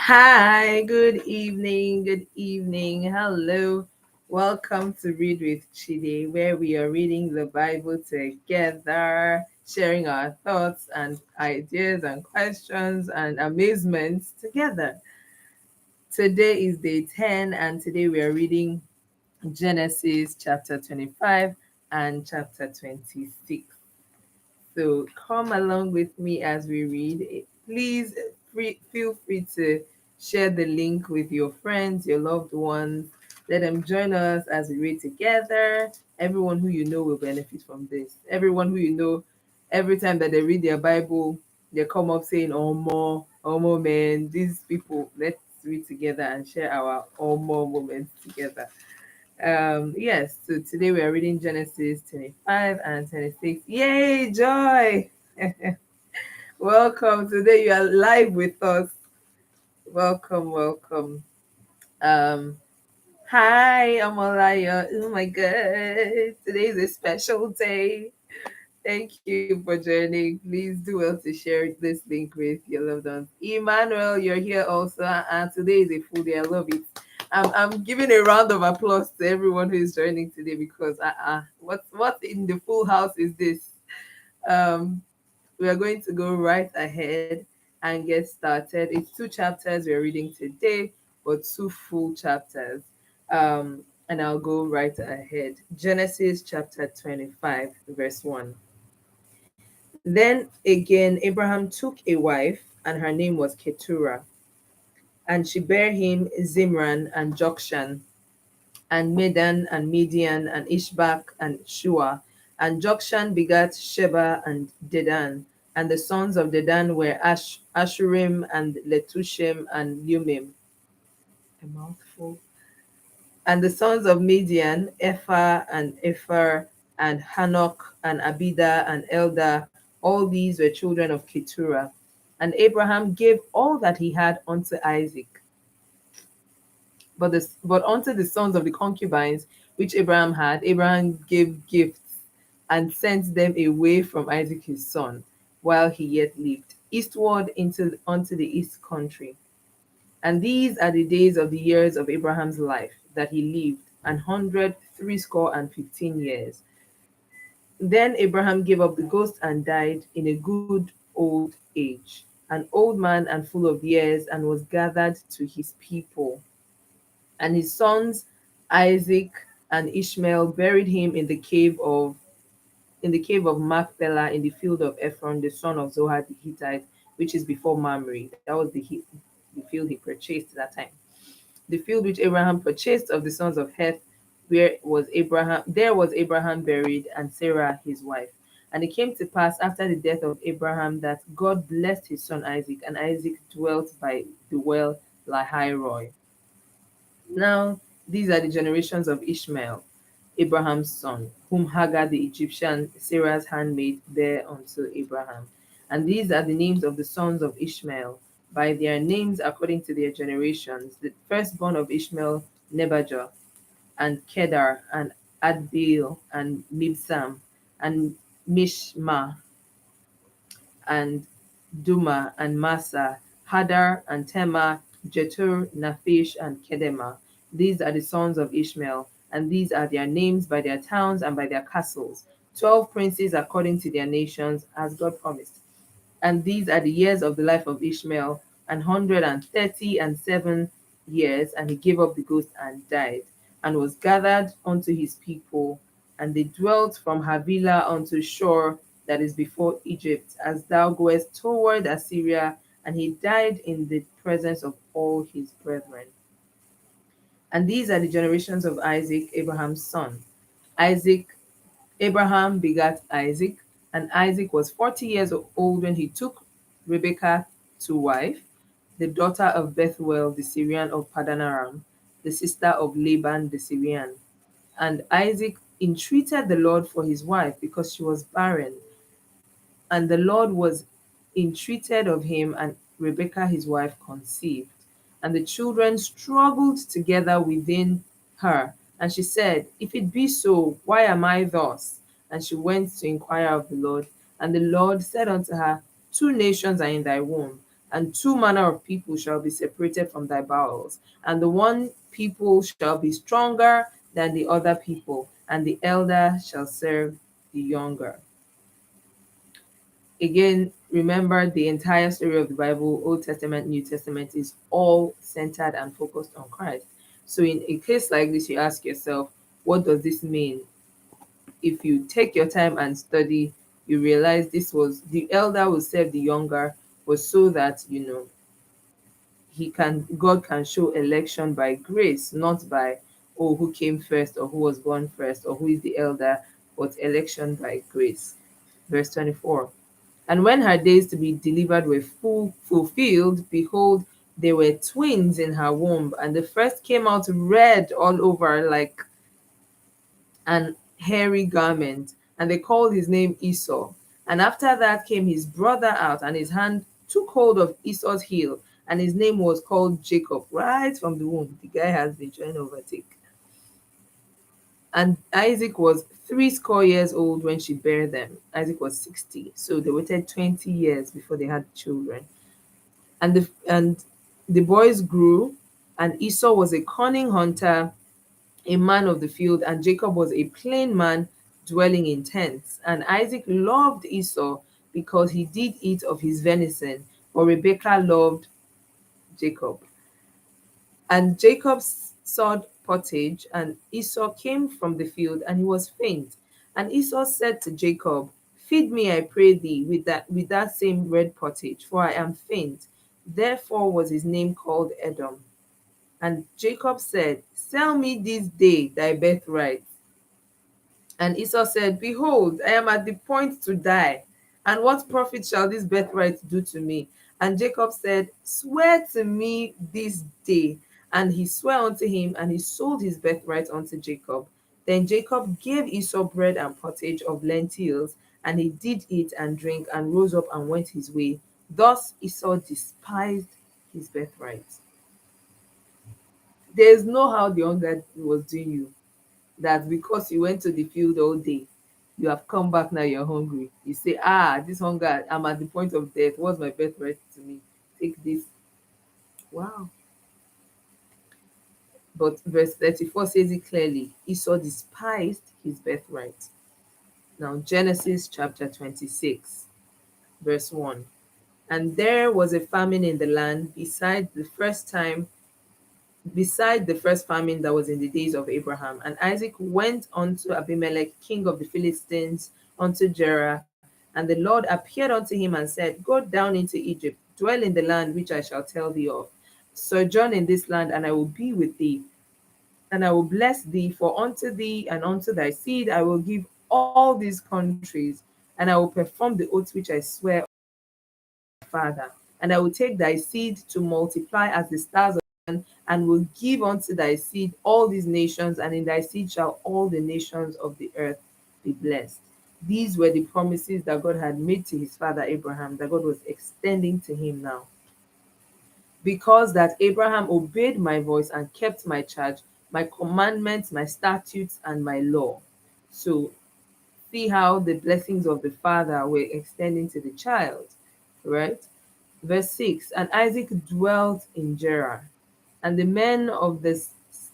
Hi, good evening, hello. Welcome to Read with Chide, where we are reading the Bible together, sharing our thoughts and ideas and questions and amazements together. Today is day 10, and today we are reading Genesis chapter 25 and chapter 26. So come along with me as we read. Please feel free to share the link with your friends, your loved ones. Let them join us as we read together. Everyone who you know will benefit from this. Everyone who you know, every time that they read their Bible, they come up saying, oh more man, these people, let's read together and share our oh more moments together. Yes, so today we are reading Genesis 25 and 26. Yay, Joy! Welcome. Today you are live with us. Welcome, welcome. Um, Hi, Amalaya. Oh my god. Today is a special day. Thank you for joining. Please do well to share this link with your loved ones. Emmanuel, you're here also, and today is a full day. I love it. I'm giving a round of applause to everyone who is joining today because what in the full house is this? Um, we are going to go right ahead and get started. It's two chapters we're reading today, but two full chapters. And I'll go right ahead. Genesis chapter 25, verse 1. Then again, Abraham took a wife, and her name was Keturah, and she bare him Zimran and Jokshan, and Medan and Midian and Ishbak and Shua. And Jokshan begat Sheba and Dedan. And the sons of Dedan were Ashurim and Letushim and Lumim. A mouthful. And the sons of Midian, Ephah and Ephar and Hanok and Abida and Eldah, all these were children of Keturah. And Abraham gave all that he had unto Isaac. But unto the sons of the concubines which Abraham had, Abraham gave gifts and sent them away from Isaac his son, while he yet lived, eastward into unto the east country. And these are the days of the years of Abraham's life, that he lived, 160 and 15 years. Then Abraham gave up the ghost and died in a good old age, an old man and full of years, and was gathered to his people. And his sons Isaac and Ishmael buried him in the cave of Machpelah in the field of Ephron, the son of Zohar the Hittite, which is before Mamre. That was the field he purchased at that time. The field which Abraham purchased of the sons of Heth, there was Abraham buried, and Sarah his wife. And it came to pass after the death of Abraham that God blessed his son Isaac, and Isaac dwelt by the well Lahairoi. Now, these are the generations of Ishmael, Abraham's son, whom Hagar the Egyptian, Sarah's handmaid, bare unto Abraham. And these are the names of the sons of Ishmael, by their names according to their generations. The firstborn of Ishmael, Nebajah, and Kedar, and Adbeel, and Mibsam, and Mishma, and Duma, and Massa, Hadar, and Tema, Jetur, Naphish, and Kedema. These are the sons of Ishmael, and these are their names by their towns and by their castles. 12 princes according to their nations, as God promised. And these are the years of the life of Ishmael, 137 years, and he gave up the ghost and died, and was gathered unto his people, and they dwelt from Havilah unto Shur, that is before Egypt, as thou goest toward Assyria, and he died in the presence of all his brethren. And these are the generations of Isaac, Abraham's son. Isaac Abraham begat Isaac, and Isaac was 40 years old when he took Rebekah to wife, the daughter of Bethuel the Syrian of Padanaram, the sister of Laban the Syrian. And Isaac entreated the Lord for his wife because she was barren. And the Lord was entreated of him, and Rebekah his wife conceived. And the children struggled together within her. And she said, If it be so, why am I thus? And she went to inquire of the Lord. And the Lord said unto her, Two nations are in thy womb, And two manner of people shall be separated from thy bowels, and the one people shall be stronger than the other people, and the elder shall serve the younger. Again, remember the entire story of the Bible, Old Testament, New Testament, is all centered and focused on Christ. So, in a case like this, you ask yourself, what does this mean? If you take your time and study, you realize this was the elder will serve the younger, was so that God can show election by grace, not by who came first or who was born first or who is the elder, but election by grace. Verse 24. And when her days to be delivered were fulfilled, behold, there were twins in her womb, and the first came out red all over like an hairy garment, and they called his name Esau. And after that came his brother out, and his hand took hold of Esau's heel, and his name was called Jacob. Right from the womb, the guy has been trying to overtake. And Isaac was 80 years old when she bare them. Isaac was 60. So they waited 20 years before they had children. And the boys grew, and Esau was a cunning hunter, a man of the field, and Jacob was a plain man dwelling in tents. And Isaac loved Esau because he did eat of his venison, but Rebekah loved Jacob. And Jacob sawed pottage, and Esau came from the field, and he was faint. And Esau said to Jacob, feed me, I pray thee, with that same red pottage, for I am faint. Therefore was his name called Edom. And Jacob said, sell me this day thy birthright. And Esau said, behold, I am at the point to die, and what profit shall this birthright do to me? And Jacob said, swear to me this day. And he sware unto him, and he sold his birthright unto Jacob. Then Jacob gave Esau bread and pottage of lentils, and he did eat and drink, and rose up and went his way. Thus Esau despised his birthright. There is no how the hunger was doing you, that because you went to the field all day, you have come back, now you're hungry. You say, this hunger, I'm at the point of death. What's my birthright to me? Take this. Wow. But verse 34 says it clearly. Esau despised his birthright. Now, Genesis chapter 26, verse 1. And there was a famine in the land beside the first famine that was in the days of Abraham. And Isaac went unto Abimelech, king of the Philistines, unto Gerar. And the Lord appeared unto him and said, go down into Egypt, dwell in the land which I shall tell thee of. Sojourn in this land, and I will be with thee, and I will bless thee, for unto thee and unto thy seed I will give all these countries, and I will perform the oaths which I swear father. And I will take thy seed to multiply as the stars of heaven, and will give unto thy seed all these nations, and in thy seed shall all the nations of the earth be blessed. These were the promises that God had made to his father Abraham, that God was extending to him now. Because that Abraham obeyed my voice and kept my charge, my commandments, my statutes, and my law. So see how the blessings of the father were extending to the child, right? Verse 6. And Isaac dwelt in Gerar, and the men of this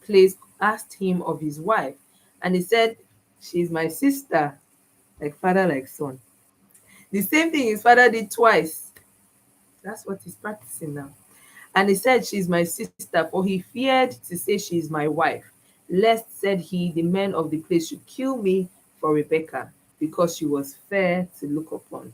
place asked him of his wife, and he said, she is my sister, like father, like son. The same thing his father did twice. That's what he's practicing now. And he said, she's my sister, for he feared to say she is my wife, lest, said he, the men of the place should kill me for Rebekah, because she was fair to look upon.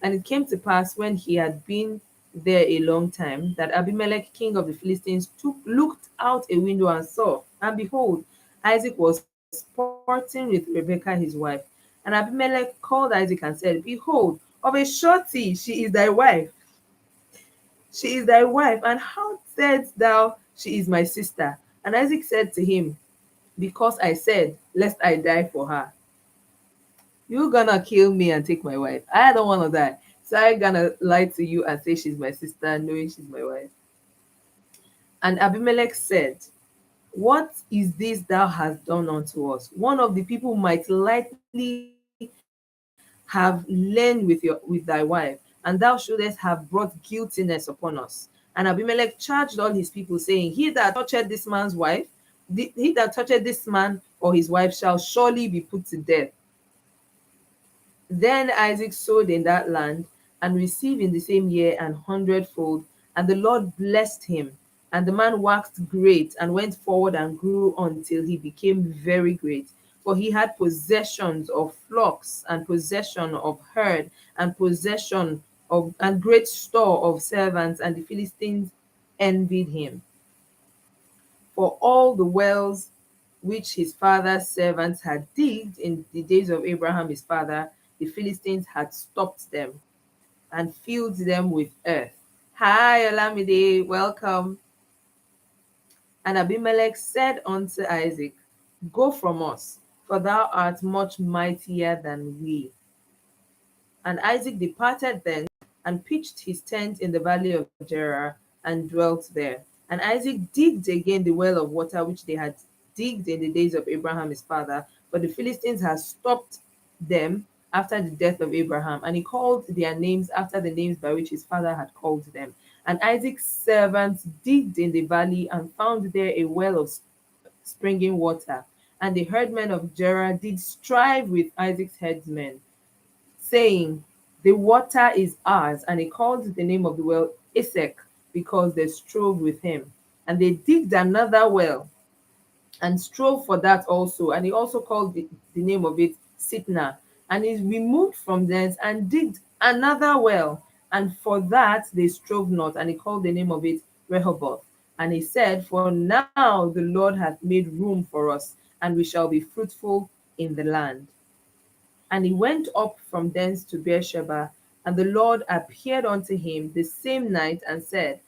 And it came to pass, when he had been there a long time, that Abimelech, king of the Philistines, looked out a window and saw, and behold, Isaac was sporting with Rebekah his wife. And Abimelech called Isaac and said, behold, of a surety she is thy wife. She is thy wife. And how saidst thou, she is my sister? And Isaac said to him, because I said, lest I die for her. You're gonna kill me and take my wife. I don't want to die. So I'm gonna lie to you and say she's my sister, knowing she's my wife. And Abimelech said, what is this thou hast done unto us? One of the people might lightly have lain with thy wife, and and thou shouldest have brought guiltiness upon us. And Abimelech charged all his people, saying, He that toucheth this man's wife, he that toucheth this man or his wife shall surely be put to death. Then Isaac sowed in that land and received in the same year an hundredfold, and the Lord blessed him. And the man waxed great and went forward and grew until he became very great. For he had possessions of flocks and possession of herd and possession of and great store of servants, and the Philistines envied him. For all the wells which his father's servants had digged in the days of Abraham his father, the Philistines had stopped them and filled them with earth. Hi, Olamide, welcome. And Abimelech said unto Isaac, Go from us, for thou art much mightier than we. And Isaac departed thence and pitched his tent in the valley of Gerar and dwelt there. And Isaac digged again the well of water which they had digged in the days of Abraham his father, but the Philistines had stopped them after the death of Abraham, and he called their names after the names by which his father had called them. And Isaac's servants digged in the valley and found there a well of springing water. And the herdmen of Gerar did strive with Isaac's herdsmen, saying, The water is ours. And he called the name of the well Esek, because they strove with him. And they digged another well and strove for that also. And he also called the name of it Sitna. And he removed from thence and digged another well. And for that they strove not. And he called the name of it Rehoboth. And he said, For now the Lord hath made room for us, and we shall be fruitful in the land. And he went up from thence to Beersheba, and the Lord appeared unto him the same night and said,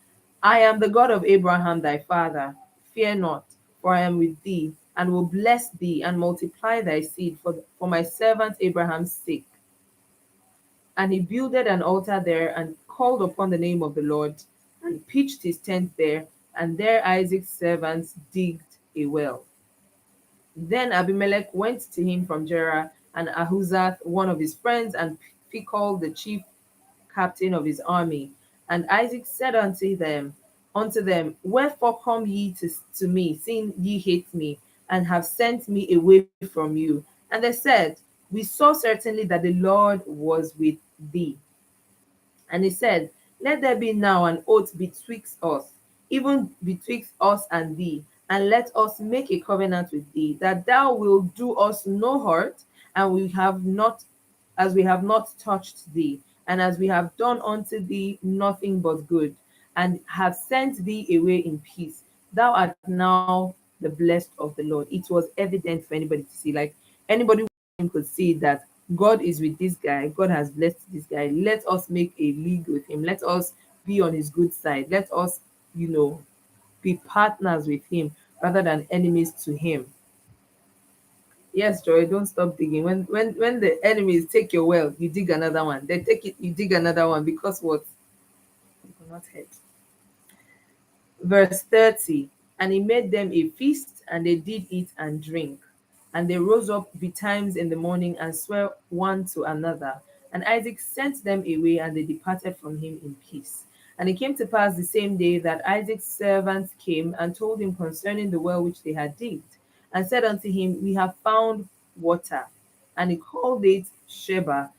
I am the God of Abraham thy father. Fear not, for I am with thee, and will bless thee, and multiply thy seed for my servant Abraham's sake. And he builded an altar there, and called upon the name of the Lord, and pitched his tent there, and there Isaac's servants digged a well. Then Abimelech went to him from Gerar, and Ahuzath, one of his friends, and Phicol, the chief captain of his army. And Isaac said unto them, Wherefore come ye to me, seeing ye hate me, and have sent me away from you? And they said, We saw certainly that the Lord was with thee. And he said, Let there be now an oath betwixt us, even betwixt us and thee, and let us make a covenant with thee, that thou wilt do us no hurt, and we have not, as we have not touched thee, and as we have done unto thee nothing but good, and have sent thee away in peace. Thou art now the blessed of the Lord. It was evident for anybody to see, like anybody could see that God is with this guy. God has blessed this guy. Let us make a league with him. Let us be on his good side. Let us, be partners with him rather than enemies to him. Yes, Joy, don't stop digging. When the enemies take your well, you dig another one. They take it, you dig another one, because what? Not hurt. Verse 30. And he made them a feast, and they did eat and drink. And they rose up betimes in the morning and swore one to another. And Isaac sent them away, and they departed from him in peace. And it came to pass the same day that Isaac's servants came and told him concerning the well which they had digged, and said unto him, We have found water. And he called it Sheba.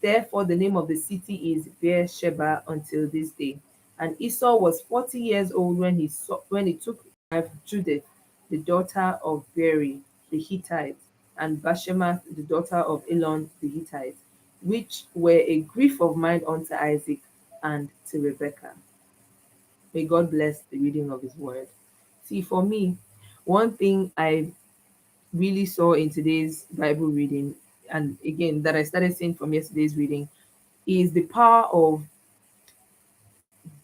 Therefore the name of the city is Beersheba until this day. And Esau was 40 years old when he took wife Judith, the daughter of Beri the Hittite, and Bashemath, the daughter of Elon the Hittite, which were a grief of mind unto Isaac and to Rebekah. May God bless the reading of his word. See, for me, one thing I really saw in today's Bible reading, and again that I started seeing from yesterday's reading, is the power of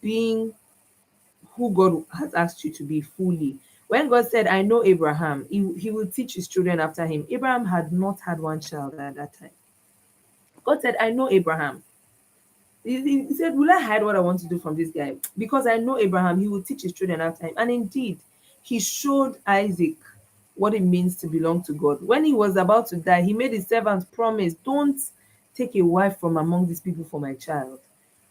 being who God has asked you to be fully. When God said, I know Abraham, he will teach his children after him. Abraham had not had one child at that time. God said, I know Abraham. He said, Will I hide what I want to do from this guy? Because I know Abraham, he will teach his children after him. And indeed, he showed Isaac what it means to belong to God. When he was about to die, he made his servants promise, Don't take a wife from among these people for my child.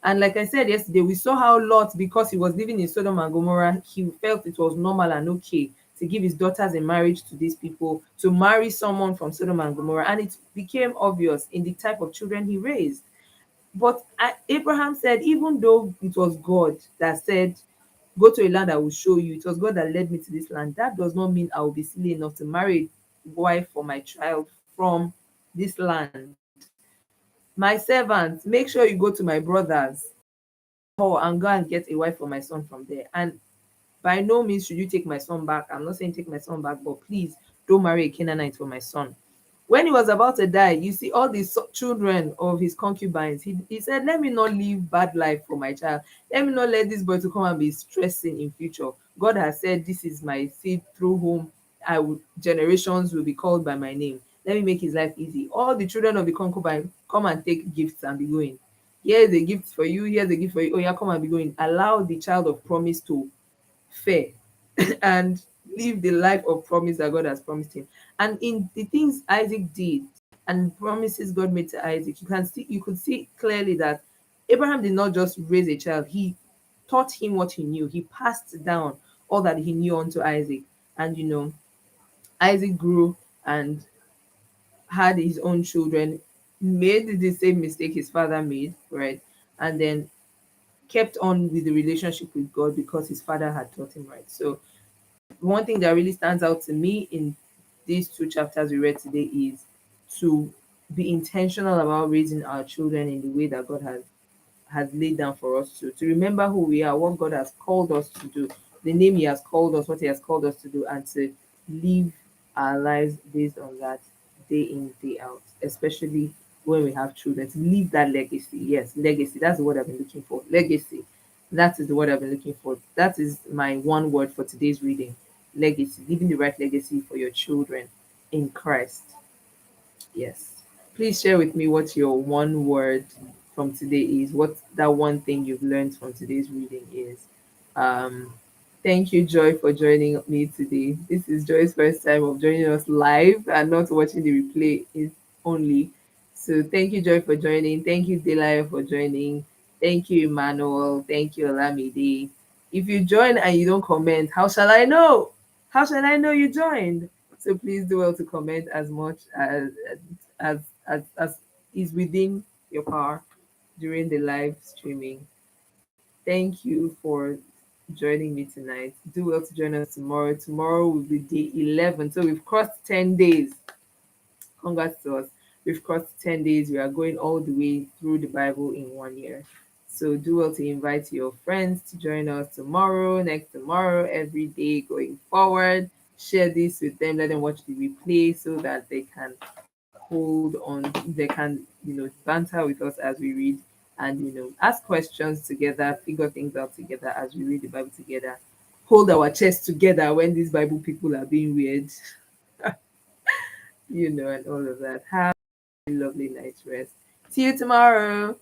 And like I said yesterday, we saw how Lot, because he was living in Sodom and Gomorrah, he felt it was normal and okay to give his daughters in marriage to these people, to marry someone from Sodom and Gomorrah. And it became obvious in the type of children he raised. But Abraham said, even though it was God that said, go to a land I will show you, it was God that led me to this land, that does not mean I will be silly enough to marry a wife for my child from this land. My servants, make sure you go to my brothers and go and get a wife for my son from there. And by no means should you take my son back. I'm not saying take my son back, but please don't marry a Canaanite for my son. When he was about to die, you see all these children of his concubines. He said, let me not live bad life for my child. Let me not let this boy to come and be stressing in future. God has said, this is my seed through whom generations will be called by my name. Let me make his life easy. All the children of the concubine, come and take gifts and be going. Here's a gift for you. Here's a gift for you. Oh yeah, come and be going. Allow the child of promise to fare and live the life of promise that God has promised him. And in the things Isaac did and promises God made to Isaac, you could see clearly that Abraham did not just raise a child, he taught him what he knew. He passed down all that he knew onto Isaac. And Isaac grew and had his own children, made the same mistake his father made, right? And then kept on with the relationship with God because his father had taught him right. So one thing that really stands out to me in these two chapters we read today is to be intentional about raising our children in the way that God has laid down for us to remember who we are, what God has called us to do, the name He has called us, what He has called us to do, and to live our lives based on that day in, day out, especially when we have children, to leave that legacy. Yes, legacy. That's the word I've been looking for. Legacy. That is the word I've been looking for. That is my one word for today's reading. Legacy. Leaving the right legacy for your children in Christ. Yes. Please share with me what your one word from today is, what that one thing you've learned from today's reading is. Um, Thank you, Joy, for joining me today. This is Joy's first time of joining us live and not watching the replay is only. So thank you, Joy, for joining. Thank you, Delaya, for joining. Thank you, Emmanuel. Thank you, Olamide. If you join and you don't comment, how shall I know? How shall I know you joined? So please do well to comment as much as is within your power during the live streaming. Thank you for joining me tonight. Do well to join us tomorrow. Tomorrow will be day 11. So we've crossed 10 days. Congrats to us. We've crossed 10 days. We are going all the way through the Bible in 1 year. So do well to invite your friends to join us tomorrow, next tomorrow, every day going forward. Share this with them. Let them watch the replay so that they can hold on. They can, banter with us as we read and, ask questions together, figure things out together as we read the Bible together. Hold our chests together when these Bible people are being weird, and all of that. Have a lovely night's rest. See you tomorrow.